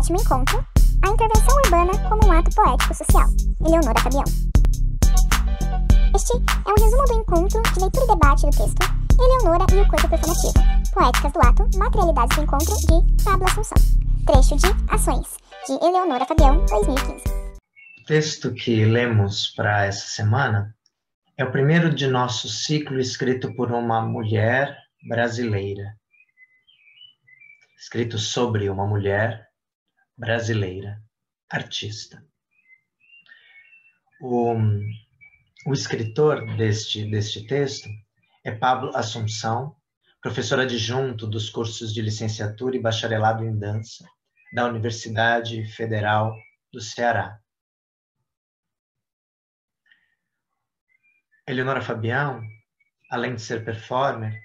sétimo encontro, a intervenção urbana como um ato poético social, Eleonora Fabião. Este é um resumo do encontro de leitura e debate do texto Eleonora e o corpo performativo, poéticas do ato, materialidades do encontro, de Pablo Assunção. Trecho de Ações, de Eleonora Fabião, 2015. O texto que lemos para essa semana é o primeiro de nosso ciclo escrito por uma mulher brasileira. Escrito sobre uma mulher brasileira, artista. O escritor deste texto é Pablo Assunção, professor adjunto dos cursos de licenciatura e bacharelado em dança da Universidade Federal do Ceará. Eleonora Fabião, além de ser performer,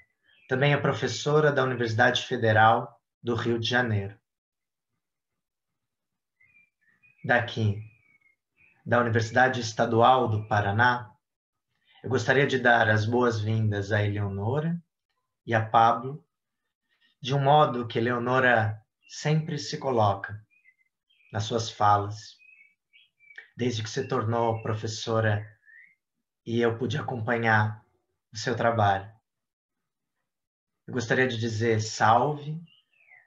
também é professora da Universidade Federal do Rio de Janeiro. Daqui, da Universidade Estadual do Paraná, eu gostaria de dar as boas-vindas a Eleonora e a Pablo, de um modo que Eleonora sempre se coloca nas suas falas, desde que se tornou professora e eu pude acompanhar o seu trabalho. Eu gostaria de dizer salve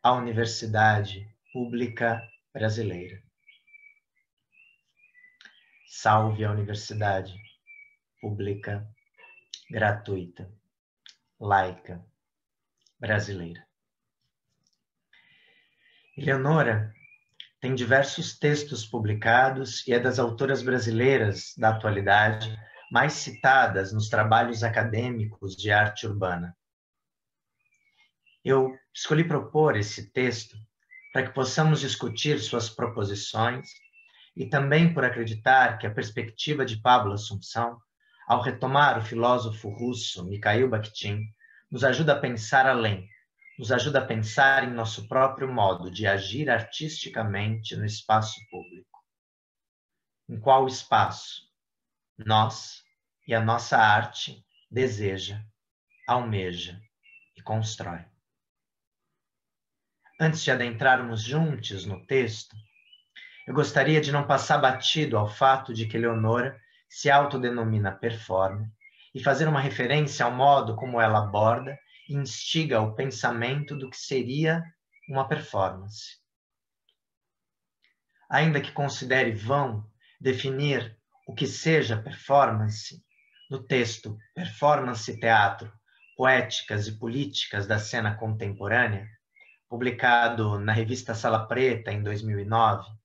à Universidade Pública Brasileira. Salve à Universidade Pública, gratuita, laica, brasileira. Eleonora tem diversos textos publicados e é das autoras brasileiras da atualidade mais citadas nos trabalhos acadêmicos de arte urbana. Eu escolhi propor esse texto para que possamos discutir suas proposições e também por acreditar que a perspectiva de Pablo Assunção, ao retomar o filósofo russo Mikhail Bakhtin, nos ajuda a pensar além, nos ajuda a pensar em nosso próprio modo de agir artisticamente no espaço público. Em qual espaço nós e a nossa arte deseja, almeja e constrói. Antes de adentrarmos juntos no texto, eu gostaria de não passar batido ao fato de que Eleonora se autodenomina performer e fazer uma referência ao modo como ela aborda e instiga o pensamento do que seria uma performance. Ainda que considere vão definir o que seja performance, no texto Performance Teatro, Poéticas e Políticas da Cena Contemporânea, publicado na revista Sala Preta em 2009,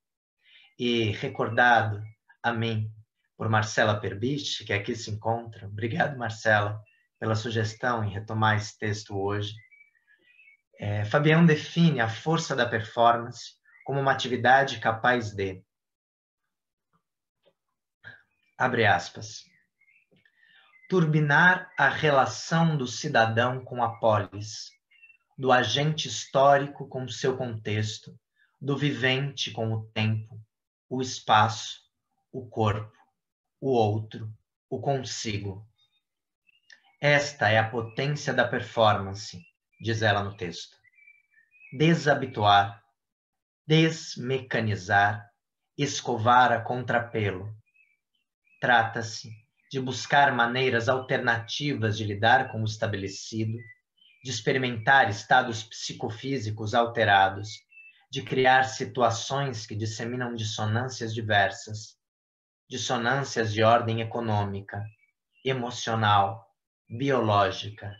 e recordado a mim por Marcela Perbich, que aqui se encontra. Obrigado, Marcela, pela sugestão em retomar esse texto hoje. Fabião define a força da performance como uma atividade capaz de, abre aspas, turbinar a relação do cidadão com a polis, do agente histórico com o seu contexto, do vivente com o tempo, o espaço, o corpo, o outro, o consigo. Esta é a potência da performance, diz ela no texto. Desabituar, desmecanizar, escovar a contrapelo. Trata-se de buscar maneiras alternativas de lidar com o estabelecido, de experimentar estados psicofísicos alterados, de criar situações que disseminam dissonâncias diversas, dissonâncias de ordem econômica, emocional, biológica,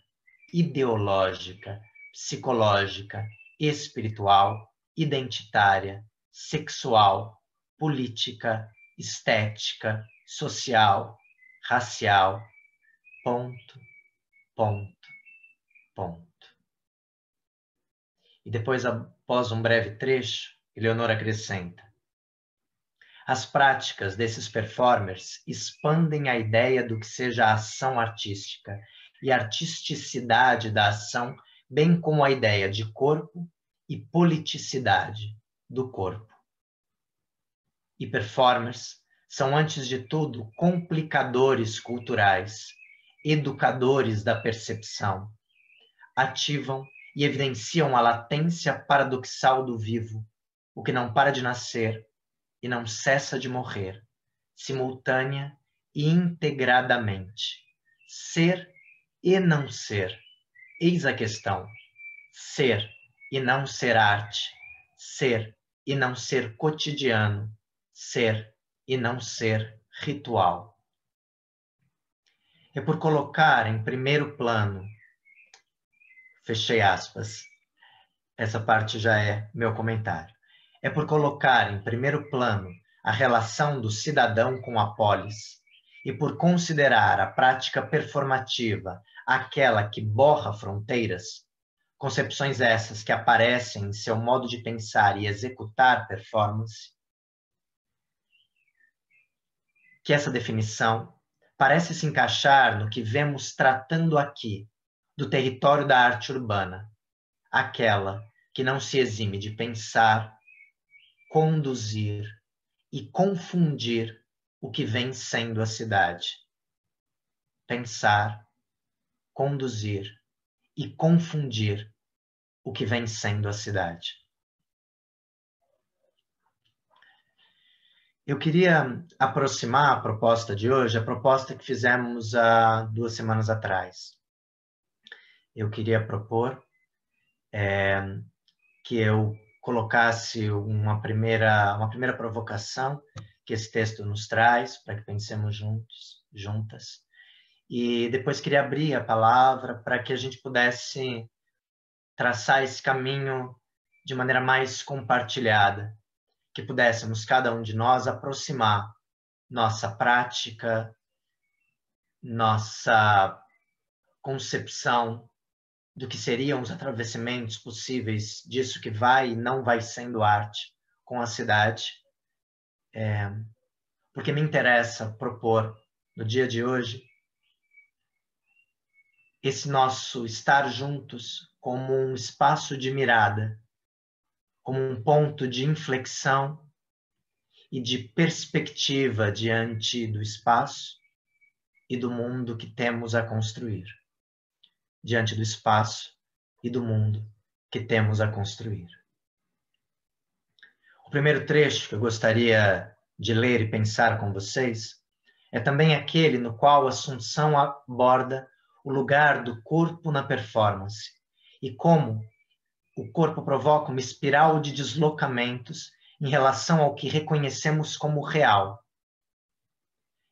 ideológica, psicológica, espiritual, identitária, sexual, política, estética, social, racial, ponto, ponto, ponto. E depois, após um breve trecho, Eleonora acrescenta: as práticas desses performers expandem a ideia do que seja a ação artística e a artisticidade da ação, bem como a ideia de corpo e politicidade do corpo. E performers são, antes de tudo, complicadores culturais, educadores da percepção, ativam e evidenciam a latência paradoxal do vivo, o que não para de nascer e não cessa de morrer, simultânea e integradamente. Ser e não ser. Eis a questão. Ser e não ser arte. Ser e não ser cotidiano. Ser e não ser ritual. É por colocar em primeiro plano, fechei aspas, essa parte já é meu comentário. É por colocar em primeiro plano a relação do cidadão com a polis e por considerar a prática performativa aquela que borra fronteiras, concepções essas que aparecem em seu modo de pensar e executar performance, que essa definição parece se encaixar no que vemos tratando aqui, do território da arte urbana, aquela que não se exime de pensar, conduzir e confundir o que vem sendo a cidade. Pensar, conduzir e confundir o que vem sendo a cidade. Eu queria aproximar a proposta de hoje, a proposta que fizemos há 2 semanas atrás. Eu queria propor que eu colocasse uma primeira provocação que esse texto nos traz, para que pensemos juntas. E depois queria abrir a palavra para que a gente pudesse traçar esse caminho de maneira mais compartilhada, que pudéssemos, cada um de nós, aproximar nossa prática, nossa concepção do que seriam os atravessamentos possíveis disso que vai e não vai sendo arte com a cidade, porque me interessa propor, no dia de hoje, esse nosso estar juntos como um espaço de mirada, como um ponto de inflexão e de perspectiva diante do espaço e do mundo que temos a construir. Diante do espaço e do mundo que temos a construir. O primeiro trecho que eu gostaria de ler e pensar com vocês é também aquele no qual Assunção aborda o lugar do corpo na performance e como o corpo provoca uma espiral de deslocamentos em relação ao que reconhecemos como real.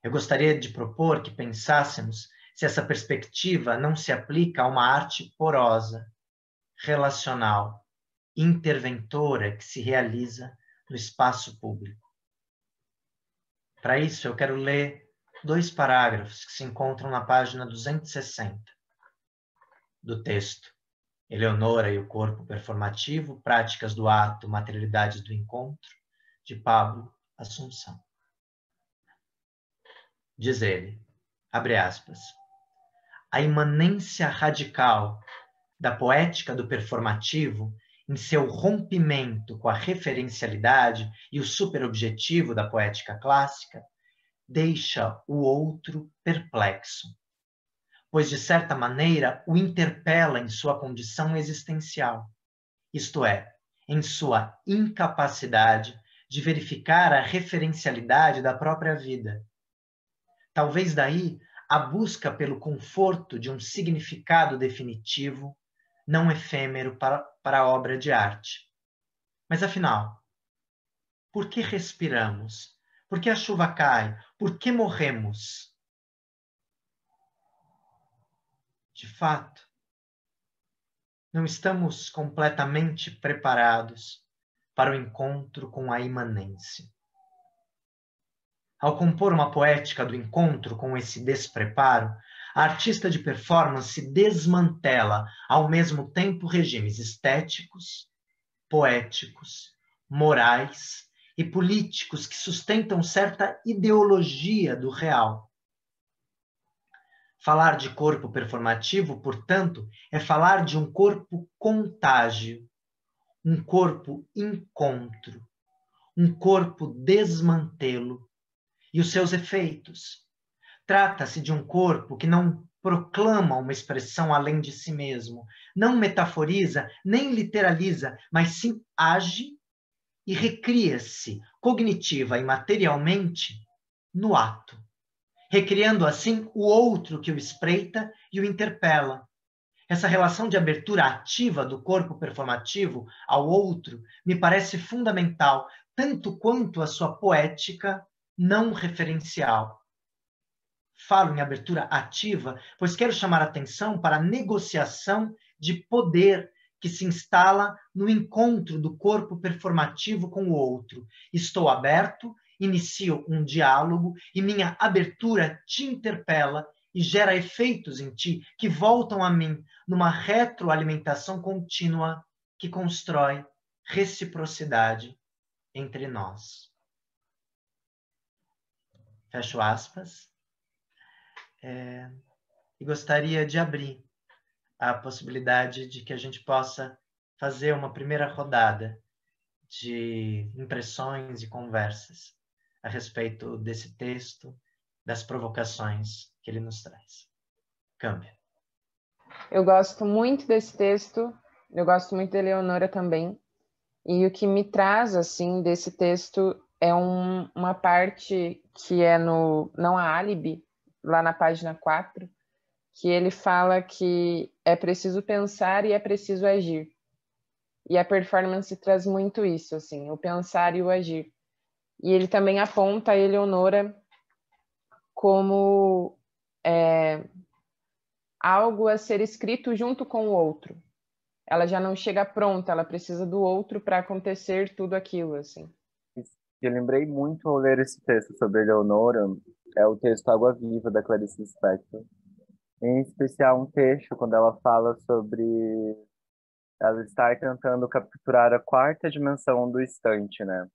Eu gostaria de propor que pensássemos se essa perspectiva não se aplica a uma arte porosa, relacional, interventora que se realiza no espaço público. Para isso, eu quero ler 2 parágrafos que se encontram na página 260 do texto Eleonora e o Corpo Performativo, Práticas do Ato, Materialidades do Encontro, de Pablo Assunção. Diz ele, abre aspas, a imanência radical da poética do performativo em seu rompimento com a referencialidade e o superobjetivo da poética clássica deixa o outro perplexo, pois, de certa maneira, o interpela em sua condição existencial, isto é, em sua incapacidade de verificar a referencialidade da própria vida. Talvez daí a busca pelo conforto de um significado definitivo, não efêmero para a obra de arte. Mas, afinal, por que respiramos? Por que a chuva cai? Por que morremos? De fato, não estamos completamente preparados para o encontro com a imanência. Ao compor uma poética do encontro com esse despreparo, a artista de performance desmantela ao mesmo tempo regimes estéticos, poéticos, morais e políticos que sustentam certa ideologia do real. Falar de corpo performativo, portanto, é falar de um corpo contágio, um corpo encontro, um corpo desmantelo e os seus efeitos. Trata-se de um corpo que não proclama uma expressão além de si mesmo, não metaforiza, nem literaliza, mas sim age e recria-se cognitiva e materialmente no ato, recriando assim o outro que o espreita e o interpela. Essa relação de abertura ativa do corpo performativo ao outro me parece fundamental, tanto quanto a sua poética não referencial. Falo em abertura ativa, pois quero chamar a atenção para a negociação de poder que se instala no encontro do corpo performativo com o outro. Estou aberto, inicio um diálogo e minha abertura te interpela e gera efeitos em ti que voltam a mim numa retroalimentação contínua que constrói reciprocidade entre nós. Fecho aspas. E gostaria de abrir a possibilidade de que a gente possa fazer uma primeira rodada de impressões e conversas a respeito desse texto, das provocações que ele nos traz. Câmbio. Eu gosto muito desse texto, eu gosto muito da Eleonora também, e o que me traz, assim, desse texto é uma parte que é no Não Há Álibi, lá na página 4, que ele fala que é preciso pensar e é preciso agir. E a performance traz muito isso, assim, o pensar e o agir. E ele também aponta a Eleonora como algo a ser escrito junto com o outro. Ela já não chega pronta, ela precisa do outro para acontecer tudo aquilo, assim. Eu lembrei muito ao ler esse texto sobre Eleonora, é o texto Água Viva, da Clarice Lispector. Em especial um trecho quando ela fala sobre ela estar tentando capturar a quarta dimensão do instante, né?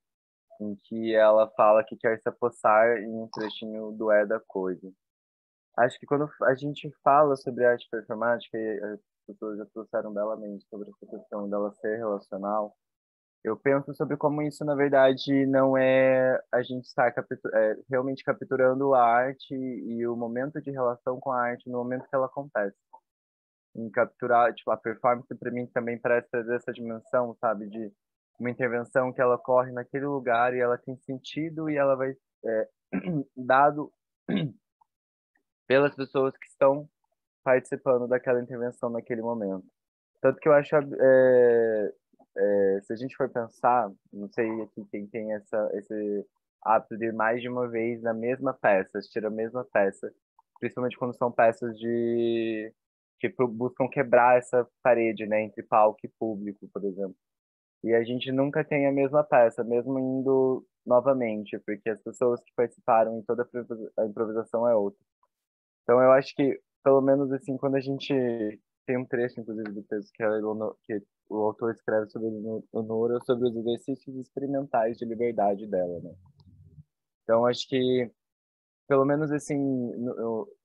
Em que ela fala que quer se apossar em um trechinho do é da coisa. Acho que quando a gente fala sobre arte performática, e as pessoas já trouxeram belamente sobre essa questão dela ser relacional, eu penso sobre como isso, na verdade, não é a gente estar realmente capturando a arte e o momento de relação com a arte no momento que ela acontece. Em capturar, tipo, a performance para mim também parece trazer essa dimensão, sabe, de uma intervenção que ela ocorre naquele lugar e ela tem sentido e ela vai dado pelas pessoas que estão participando daquela intervenção naquele momento. Tanto que eu acho, se a gente for pensar, não sei aqui quem tem esse hábito de ir mais de uma vez na mesma peça, assistir a mesma peça, principalmente quando são peças que buscam quebrar essa parede, né, entre palco e público, por exemplo. E a gente nunca tem a mesma peça, mesmo indo novamente, porque as pessoas que participaram em toda a improvisação é outra. Então eu acho que, pelo menos assim, quando a gente tem um trecho, inclusive, do texto que o autor escreve sobre Eleonora, sobre os exercícios experimentais de liberdade dela, né? Então acho que, pelo menos assim,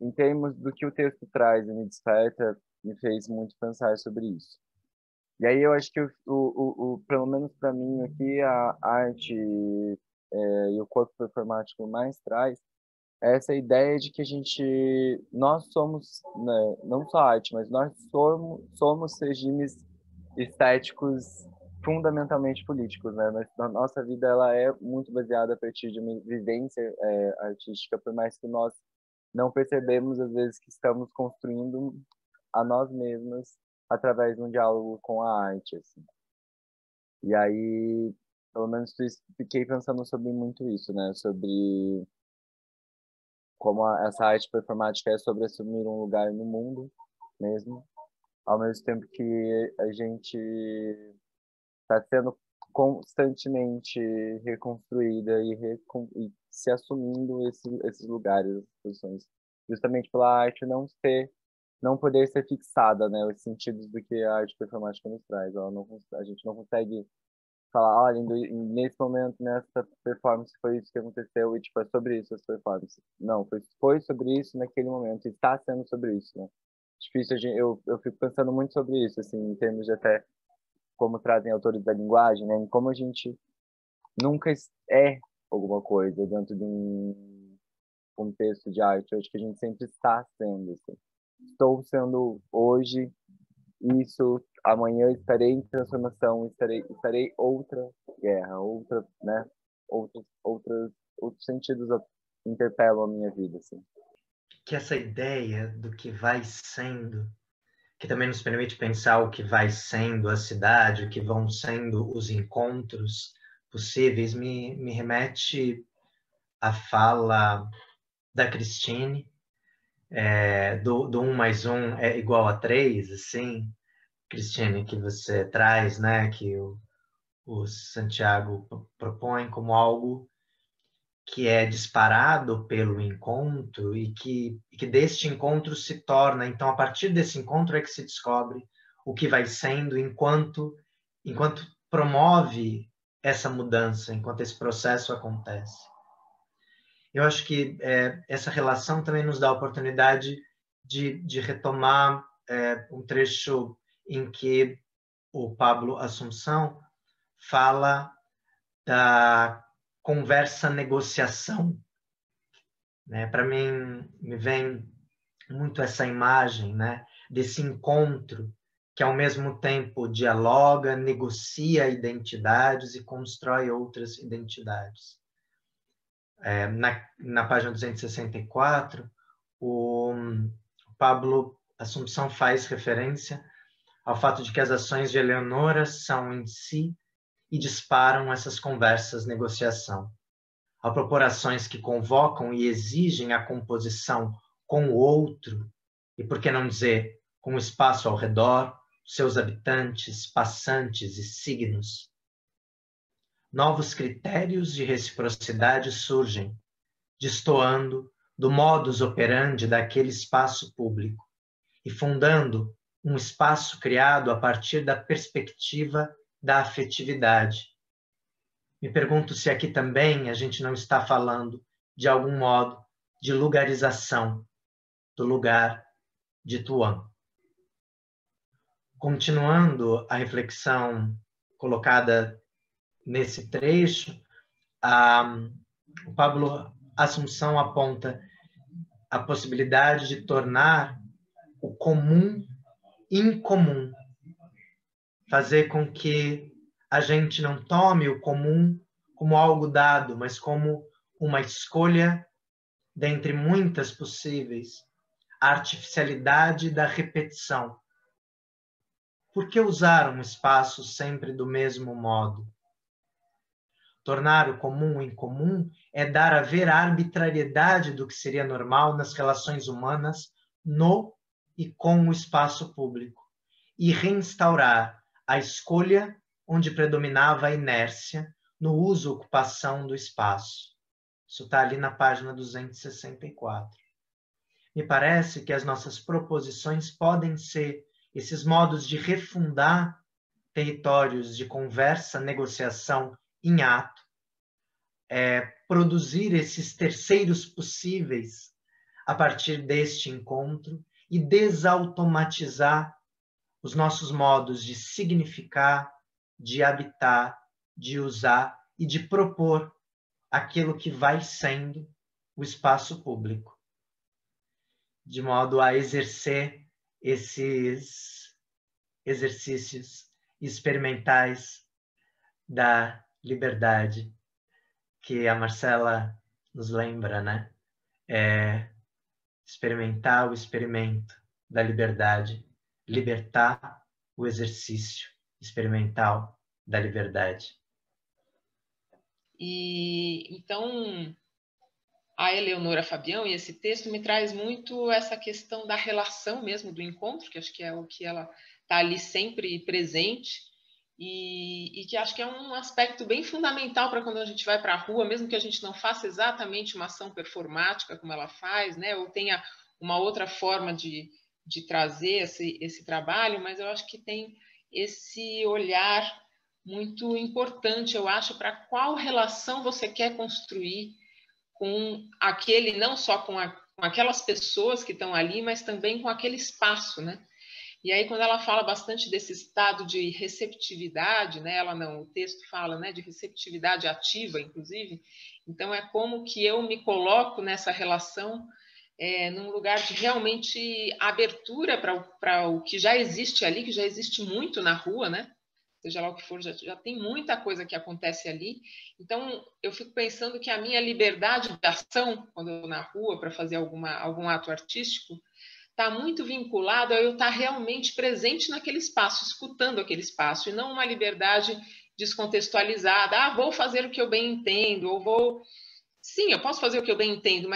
em termos do que o texto traz e me desperta, me fez muito pensar sobre isso. E aí eu acho que, pelo menos para mim aqui, a arte e o corpo performático mais traz é essa ideia de que nós somos, né, não só arte, mas nós somos regimes estéticos fundamentalmente políticos, né? A nossa vida ela é muito baseada a partir de uma vivência artística, por mais que nós não percebemos às vezes que estamos construindo a nós mesmos através de um diálogo com a arte, assim. E aí, pelo menos fiquei pensando sobre muito isso, né? Sobre como essa arte performática é sobre assumir um lugar no mundo mesmo, ao mesmo tempo que a gente está sendo constantemente reconstruída e se assumindo esses lugares, essas posições, justamente pela arte não poder ser fixada, né, os sentidos do que a arte performática nos traz. A gente não consegue falar, olha, nesse momento, nessa performance foi isso que aconteceu e tipo é sobre isso essa performance. Não, foi sobre isso naquele momento e está sendo sobre isso, né? Difícil, eu fico pensando muito sobre isso, assim, em termos de até como trazem autores da linguagem, né? Em como a gente nunca é alguma coisa dentro de um contexto de arte. Eu acho que a gente sempre está sendo, assim. Estou sendo hoje isso amanhã estarei em transformação, estarei outra guerra, outra, né? Outros sentidos interpelam a minha vida, assim. Que essa ideia do que vai sendo, que também nos permite pensar o que vai sendo a cidade, o que vão sendo os encontros possíveis, me remete à fala da Christine, do 1 mais 1 é igual a 3, assim, Christine, que você traz, né, que o Santiago propõe como algo que é disparado pelo encontro e que deste encontro se torna, então, a partir desse encontro é que se descobre o que vai sendo enquanto promove essa mudança, enquanto esse processo acontece. Eu acho que essa relação também nos dá a oportunidade de retomar um trecho em que o Pablo Assunção fala da conversa-negociação. Né? Para mim, me vem muito essa imagem, né, desse encontro que, ao mesmo tempo, dialoga, negocia identidades e constrói outras identidades. Na página 264, o Pablo Assunção faz referência ao fato de que as ações de Eleonora são em si e disparam essas conversas, negociação. Ao propor ações que convocam e exigem a composição com o outro, e por que não dizer, com o espaço ao redor, seus habitantes, passantes e signos. Novos critérios de reciprocidade surgem, destoando do modus operandi daquele espaço público e fundando um espaço criado a partir da perspectiva da afetividade. Me pergunto se aqui também a gente não está falando, de algum modo, de lugarização do lugar de Tuam. Continuando a reflexão colocada nesse trecho, o Pablo Assunção aponta a possibilidade de tornar o comum incomum, fazer com que a gente não tome o comum como algo dado, mas como uma escolha dentre muitas possíveis, a artificialidade da repetição. Por que usar um espaço sempre do mesmo modo? Tornar o comum incomum é dar a ver a arbitrariedade do que seria normal nas relações humanas no e com o espaço público, e reinstaurar a escolha onde predominava a inércia no uso-ocupação do espaço. Isso está ali na página 264. Me parece que as nossas proposições podem ser esses modos de refundar territórios de conversa, negociação em ato, produzir esses terceiros possíveis a partir deste encontro e desautomatizar os nossos modos de significar, de habitar, de usar e de propor aquilo que vai sendo o espaço público, de modo a exercer esses exercícios experimentais da liberdade que a Marcela nos lembra, né? Experimentar o experimento da liberdade, libertar o exercício experimental da liberdade. E então a Eleonora Fabião e esse texto me traz muito essa questão da relação mesmo do encontro, que acho que é o que ela está ali sempre presente, e que acho que é um aspecto bem fundamental para quando a gente vai para a rua, mesmo que a gente não faça exatamente uma ação performática como ela faz, né, ou tenha uma outra forma de trazer esse trabalho, mas eu acho que tem esse olhar muito importante, eu acho, para qual relação você quer construir com aquele, não só com aquelas pessoas que estão ali, mas também com aquele espaço, né? E aí, quando ela fala bastante desse estado de receptividade, né? O texto fala, né, de receptividade ativa, inclusive. Então, é como que eu me coloco nessa relação num lugar de realmente abertura para o que já existe ali, que já existe muito na rua, né? Seja lá o que for, já tem muita coisa que acontece ali. Então, eu fico pensando que a minha liberdade de ação, quando eu estou na rua para fazer algum ato artístico, está muito vinculado a eu estar realmente presente naquele espaço, escutando aquele espaço, e não uma liberdade descontextualizada. Ah, vou fazer o que eu bem entendo, ou vou... Sim, eu posso fazer o que eu bem entendo,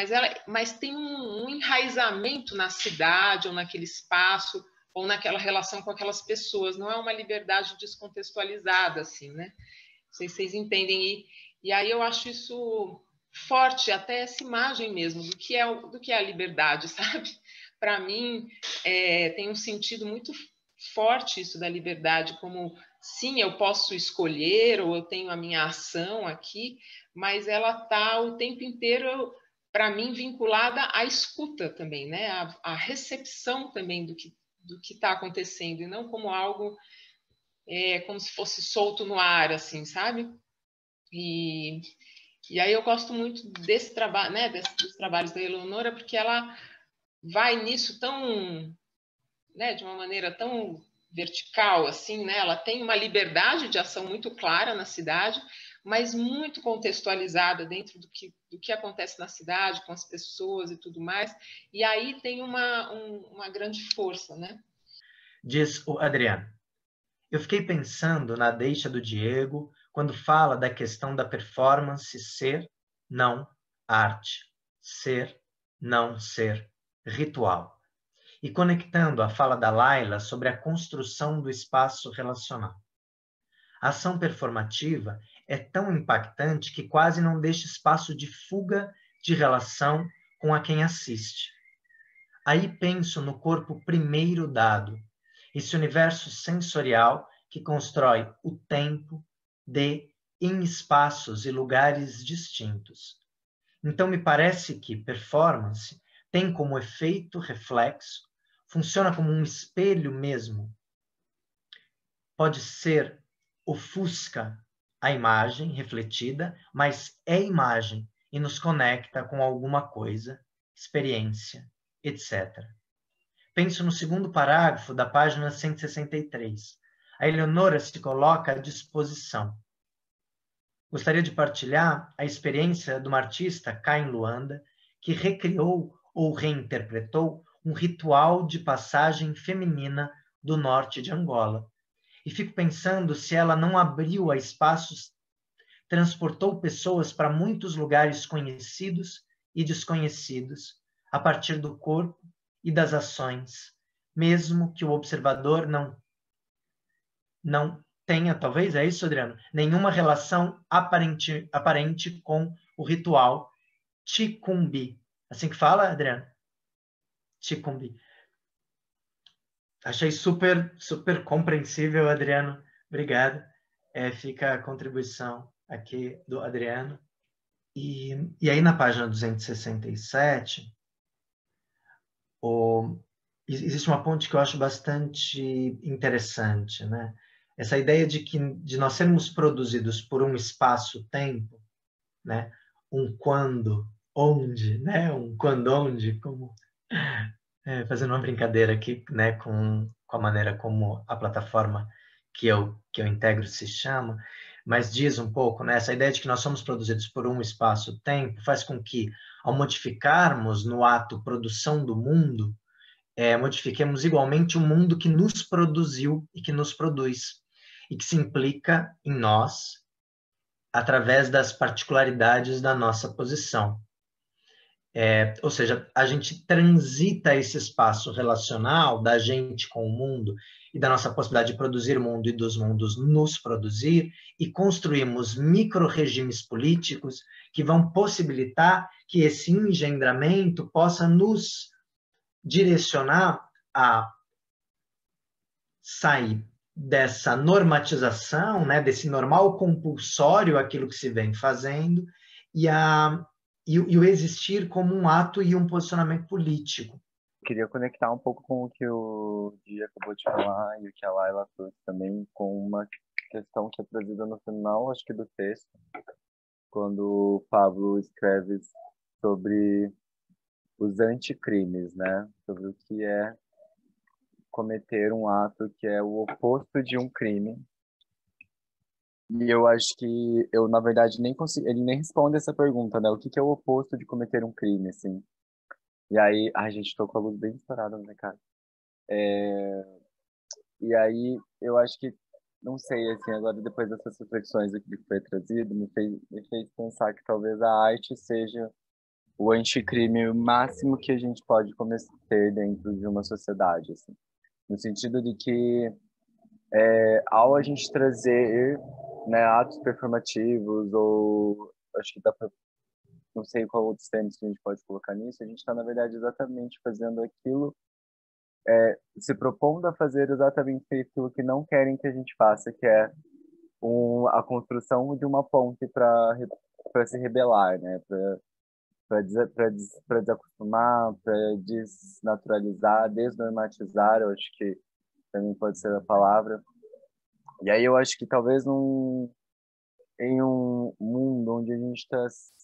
mas tem um enraizamento na cidade, ou naquele espaço, ou naquela relação com aquelas pessoas. Não é uma liberdade descontextualizada, assim, né? Não sei se vocês entendem. E aí eu acho isso forte, até essa imagem mesmo, do que é a liberdade, sabe? Para mim, tem um sentido muito forte isso da liberdade, como, sim, eu posso escolher, ou eu tenho a minha ação aqui, mas ela está o tempo inteiro, para mim, vinculada à escuta também, né? À recepção também do que está acontecendo, e não como algo como se fosse solto no ar, assim, sabe? E aí eu gosto muito desse trabalho, né? Dos trabalhos da Eleonora, porque ela vai nisso tão, né? De uma maneira tão vertical, assim, né? Ela tem uma liberdade de ação muito clara na cidade, mas muito contextualizada dentro do que acontece na cidade, com as pessoas e tudo mais. E aí tem uma grande força, né? Diz o Adriano. Eu fiquei pensando na deixa do Diego quando fala da questão da performance ser, não, arte. Ser, não ser, ritual. E conectando a fala da Laila sobre a construção do espaço relacional. A ação performativa é tão impactante que quase não deixa espaço de fuga de relação com a quem assiste. Aí penso no corpo primeiro dado, esse universo sensorial que constrói o tempo em espaços e lugares distintos. Então, me parece que performance tem como efeito reflexo, funciona como um espelho mesmo. Pode ser ofusca a imagem refletida, mas é imagem e nos conecta com alguma coisa, experiência, etc. Penso no segundo parágrafo da página 163. A Eleonora se coloca à disposição. Gostaria de partilhar a experiência de uma artista, cá em Luanda, que recriou ou reinterpretou um ritual de passagem feminina do norte de Angola. E fico pensando se ela não abriu a espaços, transportou pessoas para muitos lugares conhecidos e desconhecidos, a partir do corpo e das ações, mesmo que o observador não tenha, talvez, é isso, Adriano, nenhuma relação aparente com o ritual Ticumbi. Assim que fala, Adriano? Ticumbi. Achei super, super compreensível, Adriano. Obrigado. Fica a contribuição aqui do Adriano. E aí, na página 267, existe uma ponte que eu acho bastante interessante, né? Essa ideia de nós sermos produzidos por um espaço-tempo, né? Um quando, onde, né? Um quando, onde, como fazendo uma brincadeira aqui, né? Com a maneira como a plataforma que eu integro se chama, mas diz um pouco, né? Essa ideia de que nós somos produzidos por um espaço-tempo faz com que, ao modificarmos no ato produção do mundo, modifiquemos igualmente o mundo que nos produziu e que nos produz, e que se implica em nós através das particularidades da nossa posição. Ou seja, a gente transita esse espaço relacional da gente com o mundo e da nossa possibilidade de produzir o mundo e dos mundos nos produzir, e construímos micro-regimes políticos que vão possibilitar que esse engendramento possa nos direcionar a sair dessa normatização, né, desse normal compulsório, aquilo que se vem fazendo, e o existir como um ato e um posicionamento político. Queria conectar um pouco com o que o Dia acabou de falar e o que a Laila trouxe também, com uma questão que é trazida no final, acho que do texto, quando o Pablo escreve sobre os anticrimes, né? Sobre o que é cometer um ato que é o oposto de um crime. E eu acho que eu, na verdade, nem consigo... Ele nem responde essa pergunta, né? O que é o oposto de cometer um crime, assim? E aí... Ai, gente, tô com a luz bem estourada na minha cara. E aí, eu acho que... Não sei, assim, agora depois dessas reflexões aqui que foi trazido, me fez pensar que talvez a arte seja o anticrime máximo que a gente pode cometer dentro de uma sociedade, assim. No sentido de que, ao a gente trazer, né, atos performativos, ou acho que dá pra, não sei qual outros termos que a gente pode colocar nisso, a gente está, na verdade, exatamente fazendo aquilo, se propondo a fazer exatamente aquilo que não querem que a gente faça, que é a construção de uma ponte para se rebelar, né, para desacostumar, para desnaturalizar, desnormatizar, eu acho que também pode ser a palavra. E aí eu acho que talvez em um mundo onde a gente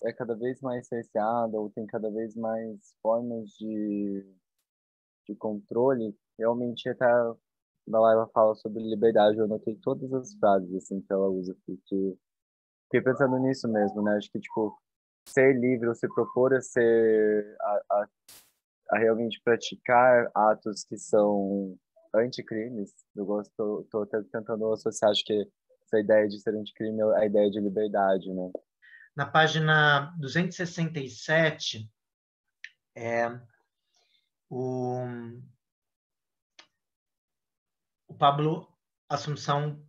é cada vez mais cerceado, ou tem cada vez mais formas de controle, realmente até na Laila fala sobre liberdade, eu anotei todas as frases assim que ela usa, porque fiquei pensando nisso mesmo, né? Acho que, tipo, ser livre ou se propor a ser, a realmente praticar atos que são anticrimes. Eu gosto, tô até tentando associar, acho que essa ideia de ser anticrime é a ideia de liberdade, né? Na página 267, o Pablo Assunção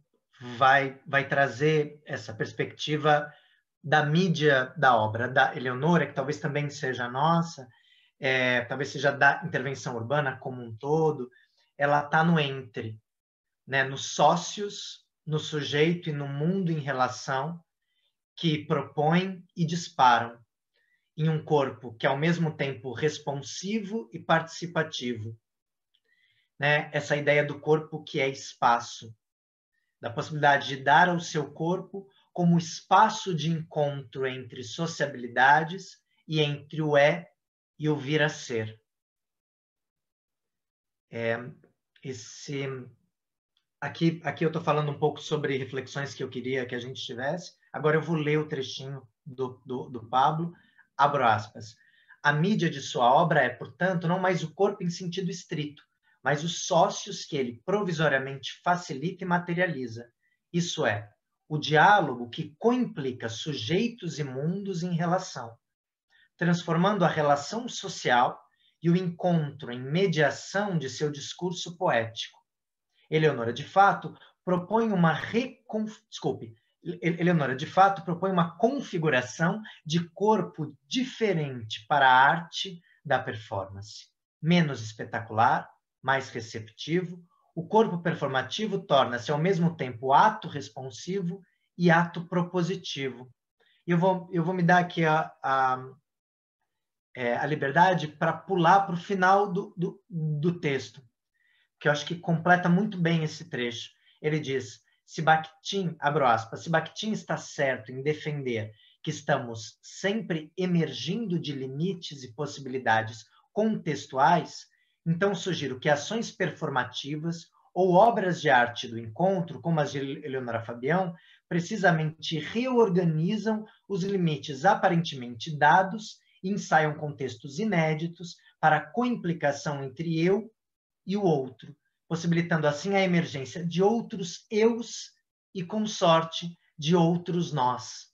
vai trazer essa perspectiva da mídia da obra, da Eleonora, que talvez também seja nossa, talvez seja da intervenção urbana como um todo, ela está no entre, né? Nos sócios, no sujeito e no mundo em relação, que propõem e disparam em um corpo que é ao mesmo tempo responsivo e participativo, né? Essa ideia do corpo que é espaço, da possibilidade de dar ao seu corpo como espaço de encontro entre sociabilidades e entre o e o vir a ser. Aqui eu estou falando um pouco sobre reflexões que eu queria que a gente tivesse. Agora eu vou ler o trechinho do Pablo. Abro aspas. A mídia de sua obra é, portanto, não mais o corpo em sentido estrito, mas os sócios que ele provisoriamente facilita e materializa. Isso é, o diálogo que coimplica sujeitos e mundos em relação, transformando a relação social e o encontro em mediação de seu discurso poético. Eleonora, de fato, propõe uma Eleonora, de fato, propõe uma configuração de corpo diferente para a arte da performance. Menos espetacular, mais receptivo, o corpo performativo torna-se ao mesmo tempo ato responsivo e ato propositivo. Eu vou me dar aqui a liberdade para pular para o final do texto, que eu acho que completa muito bem esse trecho. Ele diz, se Bakhtin, abro aspas, se Bakhtin está certo em defender que estamos sempre emergindo de limites e possibilidades contextuais, então sugiro que ações performativas ou obras de arte do encontro, como as de Eleonora Fabião, precisamente reorganizam os limites aparentemente dados e ensaiam contextos inéditos para a coimplicação entre eu e o outro, possibilitando assim a emergência de outros eus e, com sorte, de outros nós.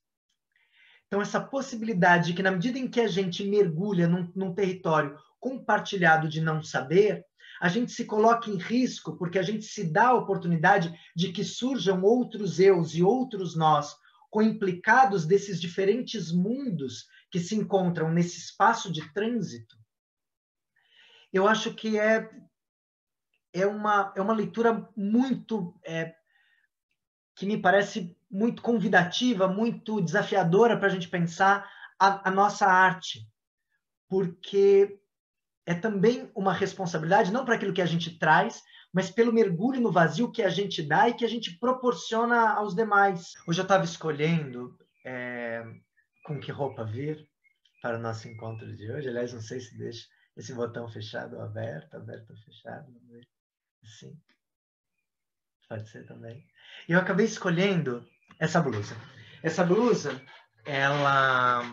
Então, essa possibilidade de que, na medida em que a gente mergulha num território compartilhado de não saber, a gente se coloca em risco, porque a gente se dá a oportunidade de que surjam outros eus e outros nós, coimplicados desses diferentes mundos que se encontram nesse espaço de trânsito. Eu acho que é uma leitura muito que me parece muito convidativa, muito desafiadora para a gente pensar a nossa arte, porque é também uma responsabilidade, não para aquilo que a gente traz, mas pelo mergulho no vazio que a gente dá e que a gente proporciona aos demais. Hoje eu estava escolhendo com que roupa vir, para o nosso encontro de hoje. Aliás, não sei se deixa esse botão fechado ou aberto ou fechado. Vamos ver. Sim. Pode ser também. E eu acabei escolhendo essa blusa. Essa blusa, ela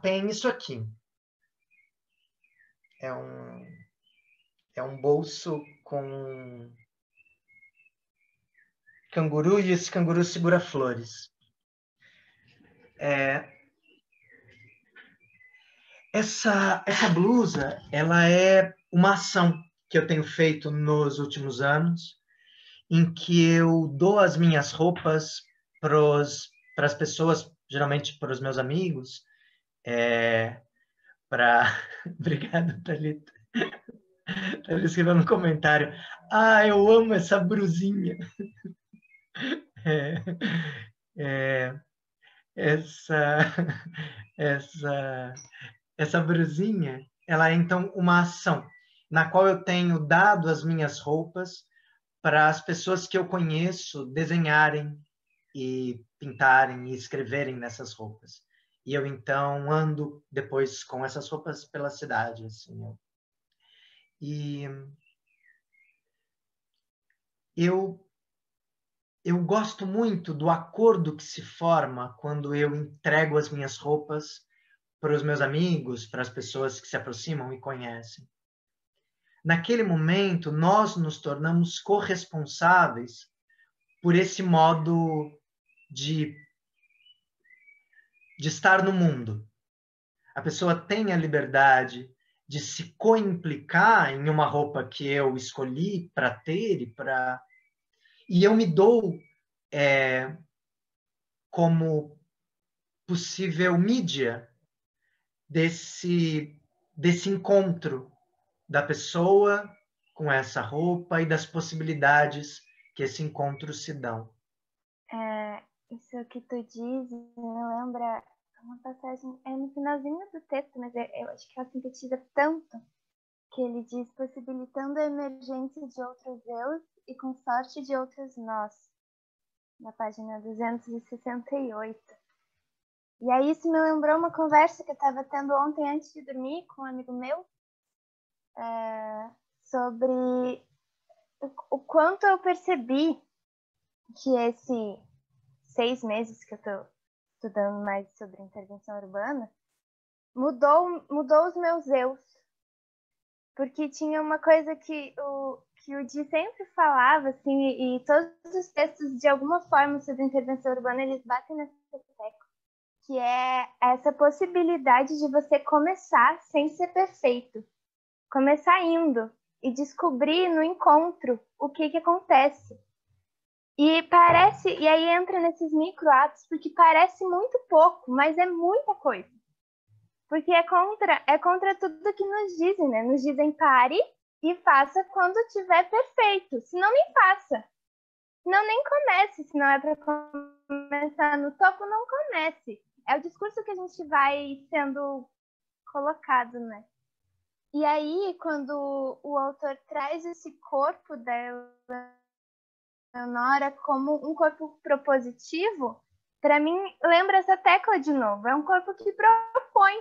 tem isso aqui. É um bolso com canguru e esse canguru segura flores. Essa blusa, ela é uma ação que eu tenho feito nos últimos anos, em que eu dou as minhas roupas para as pessoas, geralmente para os meus amigos, Obrigado, Thalita. Ela escreveu no comentário, eu amo essa brusinha. Essa brusinha, ela é então uma ação na qual eu tenho dado as minhas roupas para as pessoas que eu conheço desenharem e pintarem e escreverem nessas roupas. E eu então ando depois com essas roupas pela cidade, assim. E eu gosto muito do acordo que se forma quando eu entrego as minhas roupas para os meus amigos, para as pessoas que se aproximam e conhecem. Naquele momento, nós nos tornamos corresponsáveis por esse modo de estar no mundo. A pessoa tem a liberdade de se coimplicar em uma roupa que eu escolhi para ter e eu me dou como possível mídia desse encontro da pessoa com essa roupa e das possibilidades que esse encontro se dão. Isso que tu diz me lembra uma passagem, no finalzinho do texto, mas eu acho que ela sintetiza tanto, que ele diz, possibilitando a emergência de outros eus e com sorte de outros nós, na página 268. E aí isso me lembrou uma conversa que eu estava tendo ontem antes de dormir com um amigo meu, sobre o quanto eu percebi que esse 6 meses que eu estou estudando mais sobre intervenção urbana, mudou os meus eus. Porque tinha uma coisa que o Di sempre falava, assim, e todos os textos, de alguma forma, sobre intervenção urbana, eles batem nessa tecla, que é essa possibilidade de você começar sem ser perfeito. Começar indo e descobrir no encontro o que acontece. E aí entra nesses microatos, porque parece muito pouco, mas é muita coisa. Porque é contra tudo que nos dizem, né? Nos dizem pare e faça quando tiver perfeito. Senão nem faça. Senão nem comece. Se não é para começar no topo, não comece. É o discurso que a gente vai sendo colocado, né? E aí, quando o autor traz esse corpo da Eleonora como um corpo propositivo, para mim, lembra essa tecla de novo. É um corpo que propõe.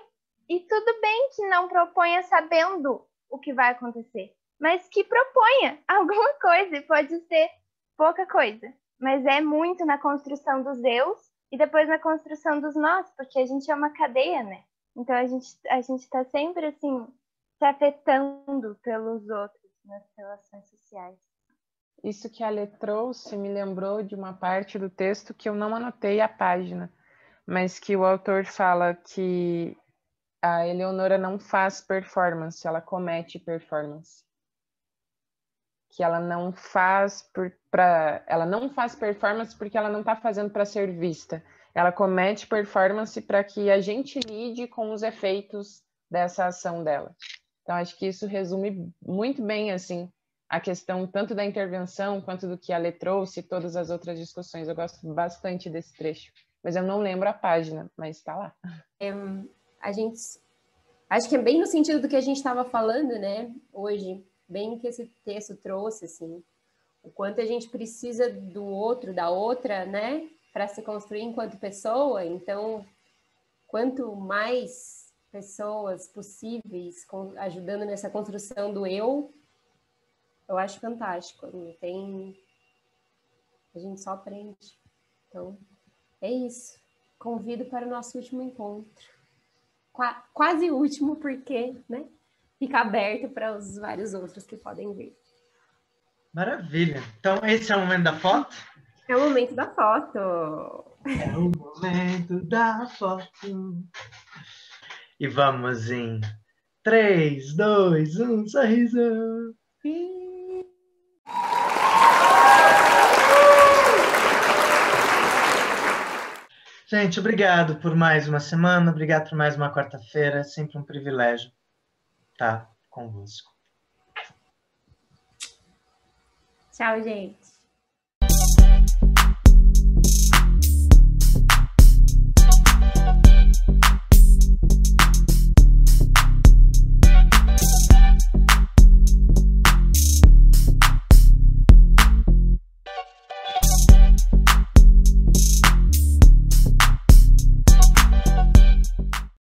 E tudo bem que não proponha sabendo o que vai acontecer, mas que proponha alguma coisa, e pode ser pouca coisa. Mas é muito na construção dos eus e depois na construção dos nós, porque a gente é uma cadeia, né? Então a gente está sempre assim, se afetando pelos outros nas relações sociais. Isso que a Lê trouxe me lembrou de uma parte do texto que eu não anotei a página, mas que o autor fala que a Eleonora não faz performance, ela comete performance. Que ela não faz ela não faz performance porque ela não está fazendo para ser vista. Ela comete performance para que a gente lide com os efeitos dessa ação dela. Então, acho que isso resume muito bem assim, a questão tanto da intervenção quanto do que a Lê trouxe e todas as outras discussões. Eu gosto bastante desse trecho. Mas eu não lembro a página, mas está lá. Acho que é bem no sentido do que a gente estava falando, né, hoje, bem que esse texto trouxe, assim, o quanto a gente precisa do outro, da outra, né, para se construir enquanto pessoa. Então, quanto mais pessoas possíveis ajudando nessa construção do eu acho fantástico. Não tem... A gente só aprende. Então, é isso. Convido para o nosso último encontro. Quase último, porque, né? Fica aberto para os vários outros que podem vir. Maravilha. Então, esse é o momento da foto? É o momento da foto. É o momento da foto. E vamos em 3, 2, 1, sorriso. Gente, obrigado por mais uma semana, obrigado por mais uma quarta-feira, é sempre um privilégio estar convosco. Tchau, gente.